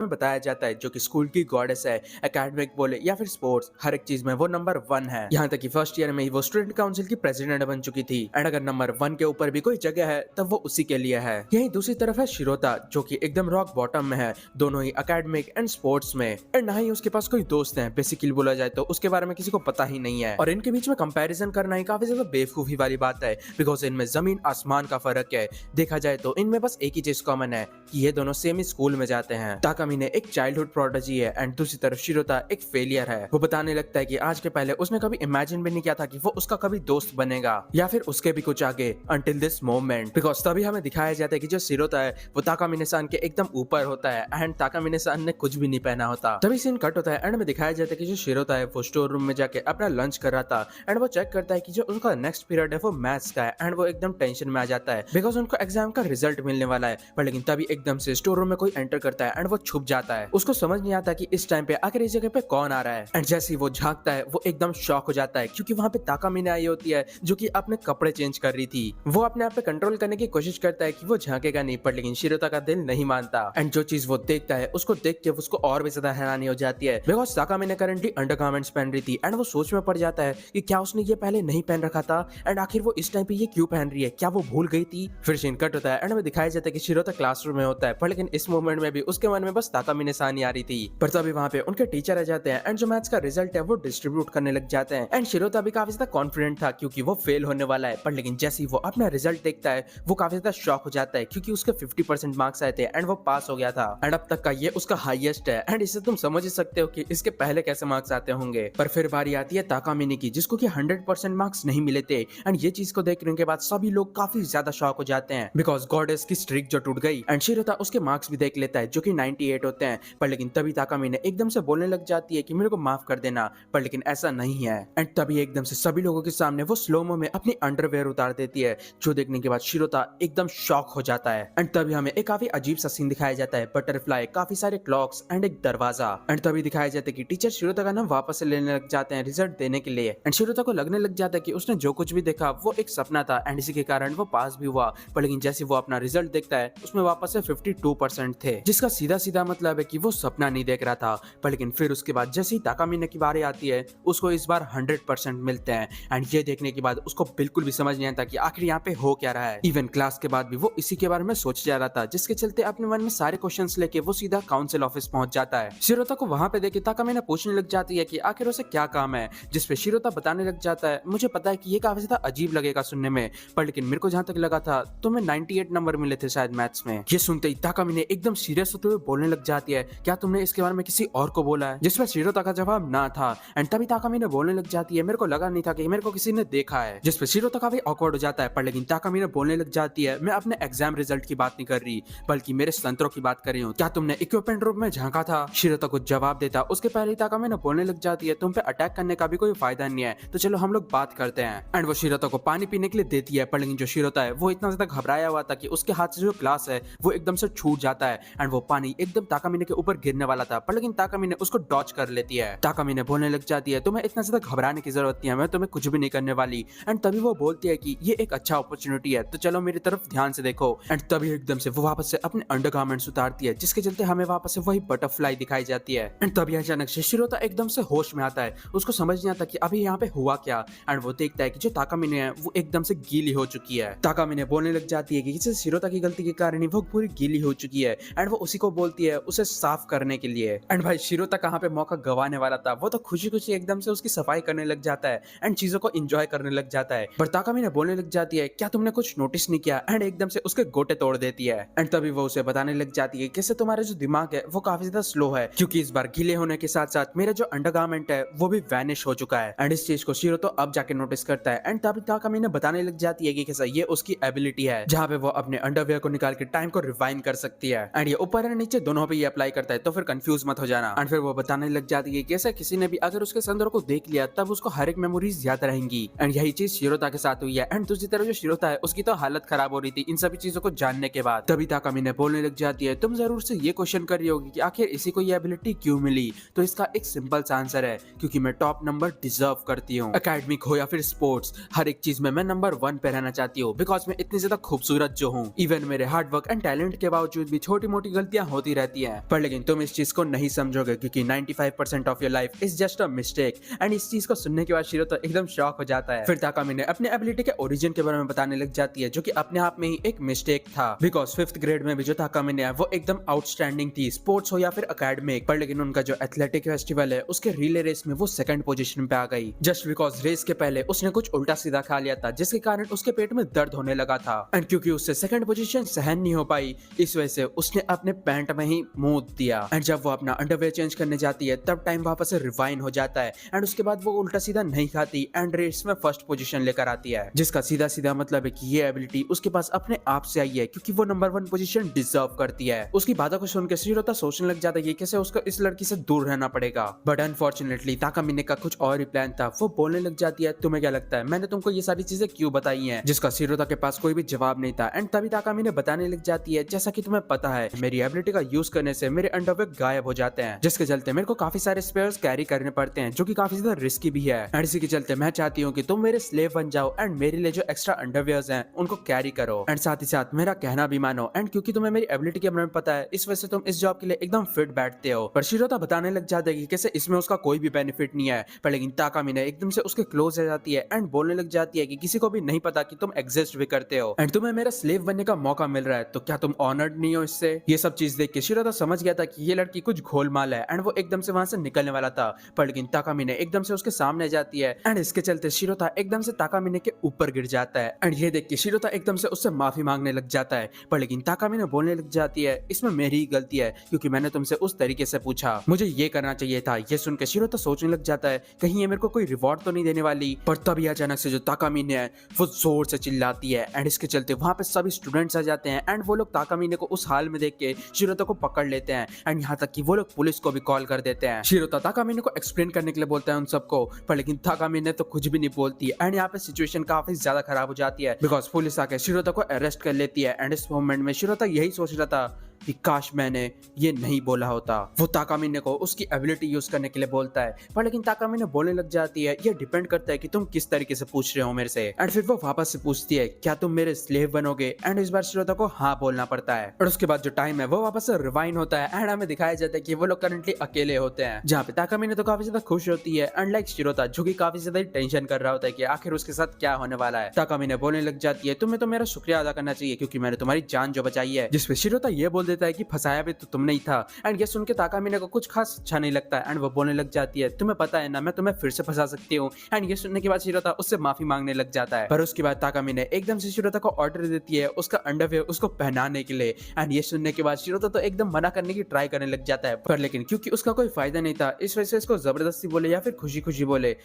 में बताया जाता है जो कि स्कूल की गॉडेस है, एकेडमिक बोले या फिर स्पोर्ट्स, हर एक चीज में वो नंबर 1 है। यहाँ तक कि फर्स्ट ईयर में ही वो स्टूडेंट काउंसिल की प्रेसिडेंट बन चुकी थी। एंड अगर नंबर 1 के ऊपर भी कोई जगह है तब वो उसी के लिए है। यही दूसरी तरफ है शिरोता, जो कि एकदम रॉक बॉटम में है, दोनों ही एकेडमिक एंड स्पोर्ट्स में। एंड ना ही उसके पास कोई दोस्त है, बेसिकली बोला जाए तो उसके बारे में किसी को पता ही नहीं है। और इनके बीच में कंपैरिजन करना ही काफी ज्यादा बेवकूफी वाली बात है, बिकॉज इनमें जमीन आसमान का फर्क है। देखा जाए तो इनमें बस एक ही चीज कॉमन है कि ये दोनों सेम ही स्कूल में जाते हैं। ताकामिने एक चाइल्डहुड प्रोडिजी है एंड दूसरी तरफ शिरोता एक फेलियर है। वो बताने लगता है कि आज के पहले उसने कभी इमेजिन भी नहीं किया था कि वो उसका कभी दोस्त बनेगा या फिर उसके भी कुछ आगे अंटिल दिस मोमेंट। बिकॉज तभी हमें दिखाया जाता है कि जो शिरोता है वो ताकामिने-सान के एकदम ऊपर होता है एंड ताकामिने-सान ने कुछ भी नहीं पहना होता। तभी सीन कट होता है एंड में दिखाया जाता है कि जो शिरोता है वो स्टोर रूम में जाके अपना लंच कर रहा था एंड वो चेक करता है कि जो उनका नेक्स्ट पीरियड है वो मैथ्स का है एंड वो एकदम टेंशन में आ जाता है बिकॉज उनको एग्जाम का रिजल्ट मिलने वाला है। पर लेकिन तभी एकदम से स्टोर रूम में कोई एंटर करता है एंड वो छुप जाता है। उसको समझ नहीं आता कि इस टाइम पे आखिर इस जगह पे कौन आ रहा है। एंड जैसे ही वो झांकता है वो एकदम शॉक हो जाता है क्योंकि वहां पे ताकामिने आई होती है जो कि अपने कपड़े चेंज कर रही थी। वो अपने आप पे कंट्रोल करने की कोशिश करता है कि वो झांकेगा नहीं, पर लेकिन शिरोता का दिल नहीं मानता। एंड जो चीज वो देखता है उसको देख के उसको और भी ज्यादा हैरानी हो जाती है बिकॉज ताकामिने करंटली अंडरगारमेंट्स पहन रही थी एंड वो सोच में पड़ जाता है कि क्या उसने ये पहले नहीं पहन रखा था एंड आखिर वो इस टाइम पे ये क्यों पहन रही है, क्या वो भूल गई थी। फिर सीन कट होता है एंड हमें दिखाया जाता है कि शिरोता क्लासरूम में होता है, पर लेकिन इस मोमेंट में भी उसके मन में बस ताकामिने-सान ही आ रही थी। पर तभी वहां पे उनके टीचर आ जाते हैं एंड जो मैथ्स का रिजल्ट है वो डिस्ट्रीब्यूट करने लग जाते हैं। एंड शिरोता भी काफी ज्यादा कॉन्फिडेंट था क्योंकि वो फेल होने वाला है, पर लेकिन जैसे ही वो अपना रिजल्ट देखता है वो काफी ज्यादा शॉक हो जाता है क्योंकि उसके 50% मार्क्स आए थे एंड वो पास हो गया था। एंड अब तक का ये उसका हाईएस्ट है एंड इसे तुम समझ ही सकते हो कि इसके पहले कैसे मार्क्स आते होंगे। पर फिर बारी आती है ताकामिने की जिसको कि 100% मार्क्स नहीं मिले थे एंड ये चीज को देखने के बाद सभी लोग काफी ज्यादा शॉक हो जाते हैं बिकॉज गॉडेस की स्ट्रिक जो टूट गई। एंड शिरोता उसके मार्क्स भी देख लेता है जो कि 98 होते हैं, पर लेकिन तभी ताकामिने एकदम से बोलने लग जाती है कि मेरे को माफ कर देना, पर लेकिन ऐसा नहीं है। एंड तभी एकदम से सभी लोगों के सामने वो स्लोमो में अपनी अंडरवेयर उतार देती है जो देखने के बाद शिरोता एकदम शॉक हो जाता है। एंड तभी हमें एक काफी अजीब सा सीन दिखाया जाता है, बटरफ्लाई, काफी सारे क्लॉक्स एंड एक दरवाजा। एंड तभी दिखाया जाता है कि टीचर शिरोता का नाम वापस से लेने लग जाते हैं रिजल्ट देने के लिए। एंड शिरोता को लगने लग जाता है कि उसने जो कुछ भी देखा वो एक सपना था एंड इसी के कारण वो पास भी हुआ, पर लेकिन जैसे वो अपना रिजल्ट देखता है उसमें वापस से 52% थे, जिसका सीधा सीधा मतलब है कि वो सपना नहीं देख रहा था। पर लेकिन फिर उसके बाद जैसे ही ताकामिने की बारी आती है उसको इस बार 100% मिलते हैं एंड ये देखने के बाद उसको बिल्कुल भी समझ नहीं आता कि आखिर यहाँ पे हो क्या रहा है। इवन क्लास के बाद भी वो इसी के बारे में सोच जा रहा था, जिसके चलते अपने मन में सारे क्वेश्चंस लेके वो सीधा काउंसिल ऑफिस पहुंच जाता है। शिरोता को वहां पे देखे ताकामिने पूछने लग जाती है कि आखिर उसे क्या काम है, जिसपे शिरोता बताने लग जाता है मुझे पता है कि ये काफी ज्यादा अजीब लगेगा सुनने में, पर लेकिन मेरे को जहां तक लगा था तुम्हें 98 नंबर मिले थे शायद मैथ्स में। ये सुनते ही ताकामिने एकदम सीरियस होते हुए बोलने लग जाती है क्या तुमने इसके बारे में किसी और को बोला है, जिसपे शिरोता का जवाब ना था। एंड तभी ताकामिने बोलने लग जाती है मेरे को लगा नहीं था कि मेरे को किसी ने देखा है, जिसपे शिरोता काफी ऑकवर्ड हो जाता है। पर लेकिन ताकामिने बोलने लग जाती है मैं अपने एग्जाम रिजल्ट की बात नहीं कर रही बल्कि मेरे संतरों की बात कर रही हूँ, क्या तुमने इक्विपमेंट रूम में झांका था। शिरोता कुछ जवाब देता उसके पहले ताकामिने बोलने लग जाती है तुम पे अटैक करने का भी कोई फायदा नहीं है, तो चलो हम लोग बात करते हैं। एंड वो शिरोता को पानी पीने के लिए देती है, पर लेकिन जो शिरोता है वो इतना ज्यादा घबराया हुआ था कि उसके हाथ से जो ग्लास है वो एकदम से छूट जाता है एंड वो पानी एकदम ताकामिने के ऊपर गिरने वाला था, पर लेकिन ताकामिने उसको डॉच कर लेती है। ताकामिने बोलने लग जाती है तुम्हें इतना ज्यादा घबराने की जरूरत नहीं है, मैं तुम्हें कुछ भी नहीं करने वाली। एंड तभी वो बोलती है कि ये एक अच्छा अपॉर्चुनिटी है तो चलो मेरी तरफ ध्यान से देखो। एंड तभी एकदम से वो वापस से अपने अंडरगारमेंट्स उतारती है जिसके चलते हमें वापस से वही बटरफ्लाई दिखाई जाती है। एंड तभी अचानक से शिरोता एकदम से होश में आता है, उसको समझ नहीं आता कि अभी यहाँ पे हुआ क्या। एंड वो देखता है कि जो ताकामिने है वो एकदम से गीली हो चुकी है। ताकामिने बोलने लग जाती है कि किसी शिरोता की गलती के कारण ही वो पूरी गीली हो चुकी है एंड वो उसी को बोलती है उसे साफ करने के लिए। एंड भाई शिरोता कहाँ पे मौका गवाने वाला था, वो तो खुशी खुशी एकदम से उसकी सफाई करने लग जाता है एंड चीजों को एंजॉय करने लग जाता है। पर ताकामिने बोलने लग जाती है क्या तुमने कुछ नोटिस नहीं किया, एंड एकदम से उसके गोटे तोड़ देती है। एंड तभी वो उसे बताने लग जाती है कैसे तुम्हारा जो दिमाग है वो काफी ज्यादा स्लो है क्योंकि इस बार गीले होने के साथ साथ मेरा जो अंडरगारमेंट है वो भी वैनिश हो चुका है। एंड इस चीज को शिरोता अब जाके नोटिस करता है एंड तभी ताकामिने बताने लग जाती है कि कैसा ये उसकी एबिलिटी है जहाँ पे वो अपने अंडरवेयर को निकाल के टाइम को रिवाइंड कर सकती है। एंड ये ऊपर और नीचे दोनों पे ये अप्लाई करता है तो फिर कंफ्यूज मत हो जाना। एंड फिर वो बताने लग जाती है कैसे किसी ने भी अगर उसके संदर्भ को देख लिया तब उसको हर एक मेमोरीज याद रहेंगी। एंड यही चीज शिरोता के साथ हुई है। एंड दूसरी तरफ जो शिरोता है उसकी तो हालत खराब हो रही थी इन सभी चीजों को जानने के बाद। तभी ताकामिने बोलने लग जाती है तुम जरूर से ये क्वेश्चन कर रही होगी कि आखिर इसी को ये एबिलिटी क्यों मिली, तो इसका एक सिंपल सा आंसर है क्योंकि मैं टॉप नंबर डिजर्व करती हूँ। एकेडमिक हो या फिर स्पोर्ट्स, हर एक चीज में मैं नंबर 1 पे रहना चाहती हूँ बिकॉज मैं इतनी ज्यादा खूबसूरत जो हूँ। इवन मेरे हार्ड वर्क एंड टैलेंट के बावजूद भी छोटी मोटी गलतियां होती रहती रहती है, पर लेकिन तुम इस चीज को नहीं समझोगे क्योंकि 95% of your life is just a mistake. And इस चीज को सुनने के बाद शिरोता एकदम शॉक हो जाता है। फिर ताकामिने अपने एबिलिटी के ओरिजिन के बारे में बताने लग जाती है, जो कि अपने आप में ही एक मिस्टेक था। बिकॉज 5th ग्रेड में भी जो ताकामिने है वो एकदम आउटस्टैंडिंग थी, स्पोर्ट्स हो या फिर अकेडमिक, पर लेकिन उनका जो एथलेटिक फेस्टिवल है उसके रिले रेस में वो सेकंड पोजीशन पे आ गई, जस्ट बिकॉज रेस के पहले उसने कुछ उल्टा सीधा खा लिया था, जिसके कारण उसके पेट में दर्द होने लगा था। एंड क्योंकि उससे सेकंड पोजीशन सहन नहीं हो पाई, इस वजह से उसने अपने पैंट में ही मुंह दिया। एंड जब वो अपना अंडरवेयर चेंज करने जाती है तब टाइम वापस से रिवाइंड हो जाता है। एंड उसके बाद वो उल्टा सीधा नहीं खाती एंड रेस में फर्स्ट पोजीशन लेकर आती है, जिसका सीधा सीधा मतलब है कि ये एबिलिटी उसके पास अपने आप से आई है, क्योंकि वो नंबर 1 पोजीशन डिजर्व करती है। उसकी बातों को सुनकर शिरोता सोचने लग जाता है कि कैसे उसको इस लड़की से दूर रहना पड़ेगा। बट अनफॉर्चुनेटली ताकामिने का कुछ और ही प्लान था। वो बोलने लग जाती है, तुम्हें क्या लगता है मैंने तुमको ये सारी चीजें क्यों बताई हैं? जिसका शिरोता के पास कोई भी जवाब नहीं था। एंड तभी ताकामिने बताने लग जाती है, जैसा कि तुम्हें पता है मेरी एबिलिटी का यूज करने से मेरे अंडरवेयर गायब हो जाते हैं, जिसके चलते मेरे को काफी सारे स्पेयर्स कैरी करने पड़ते हैं, जो कि काफी ज्यादा रिस्की भी है। एंड इसी के चलते मैं चाहती हूँ कि तुम मेरे स्लेव बन जाओ एंड मेरे लिए जो एक्स्ट्रा अंडरवेयर्स हैं उनको कैरी करो, एंड साथ ही साथ मेरा कहना भी मानो। एंड क्योंकि तुम्हें मेरी एबिलिटी के बारे में पता है, इस वजह से तुम इस जॉब के लिए एकदम फिट बैठते हो। पर शिरोता बताने लग जाता है कि कैसे इसमें उसका कोई भी बेनिफिट नहीं है। पर लेकिन ताकामिने एकदम से उसके क्लोज आ जाती है एंड बोलने लग जाती है कि किसी को भी नहीं पता कि तुम एग्जिस्ट भी करते हो एंड तुम्हें मेरा स्लेव बनने का मौका मिल रहा है, तो क्या तुम ऑनर्ड नहीं हो इससे? ये सब चीज देख के शिरोता समझ गया था कि ये लड़की कुछ घोलमाल है एंड वो एकदम से वहां से निकलने वाला था। पर लेकिन ताकामिने एकदम से उसके सामने जाती है एंड इसके चलते शिरोता एकदम से ताकामिने के ऊपर गिर जाता है। एंड ये देख के शिरोता एकदम से उससे माफी मांगने लग जाता है। पर लेकिन ताकामिने बोलने लग जाती है, इसमें मेरी ही गलती है क्योंकि मैंने तुमसे उस तरीके से पूछा, मुझे ये करना चाहिए था। ये सुनकर शिरोता सोचने लग जाता है कहीं ये मेरे को कोई रिवॉर्ड तो नहीं देने वाली। पर तभी अचानक से जो ताकामिने है वो जोर से चिल्लाती है एंड इसके चलते वहां पे सभी स्टूडेंट्स आ जाते हैं एंड वो लोग ताकामिने को उस हाल में देख के शिरोता को पकड़ लेते हैं। एंड यहाँ तक कि वो लोग पुलिस को भी कॉल कर देते हैं। शिरोता ताकामिने को एक्सप्लेन करने के लिए बोलता है उन सबको, पर लेकिन ताकामिने तो कुछ भी नहीं बोलती। एंड यहाँ पे सिचुएशन काफी ज्यादा खराब हो जाती है बिकॉज पुलिस आके शिरोता को अरेस्ट कर लेती है। एंड इस मोमेंट में शिरोता यही सोच रहा था कि काश मैंने ये नहीं बोला होता। वो ताकामिने को उसकी एबिलिटी यूज करने के लिए बोलता है, पर लेकिन ताकामिने बोलने लग जाती है, ये डिपेंड करता है कि तुम किस तरीके से पूछ रहे हो मेरे से। एंड फिर वो वापस से पूछती है, क्या तुम मेरे स्लेव बनोगे? एंड इस बार शिरोता को हाँ बोलना पड़ता है। और उसके बाद जो टाइम है वो वापस से रिवाइंड होता है एंड हमें दिखाया जाता है कि वो लोग करंटली अकेले होते हैं, जहाँ पे ताकामिने तो काफी ज्यादा खुश होती है अनलाइक शिरोता जो कि काफी ज्यादा टेंशन कर रहा होता है कि आखिर उसके साथ क्या होने वाला है। ताकामिने बोलने लग जाती है, तुम्हें तो मेरा शुक्रिया अदा करना चाहिए क्योंकि मैंने तुम्हारी जान जो बचाई है। जिसपे शिरोता ये बोल देता है कि फंसाया तो तुमने ही था। एंड ये सुन के ताकामिने को कुछ खास अच्छा नहीं लगता है एंड वो बोलने लग जाती है, तुम्हें पता है ना मैं तुम्हें फिर से फंसा सकती हूँ। एंड ये सुनने के बाद शिरोता उससे माफी मांगने लग जाता है। पर उसके बाद ताकामिने एकदम से शिरोता को ऑर्डर देती है उसका अंडरवेयर उसको पहनाने के लिए। एंड ये सुनने के बाद शिरोता तो एकदम मना करने की ट्राई करने लग जाता है, पर लेकिन क्योंकि उसका कोई फायदा नहीं था इस वजह से इसको जबरदस्ती बोले या फिर खुशी खुशी बोले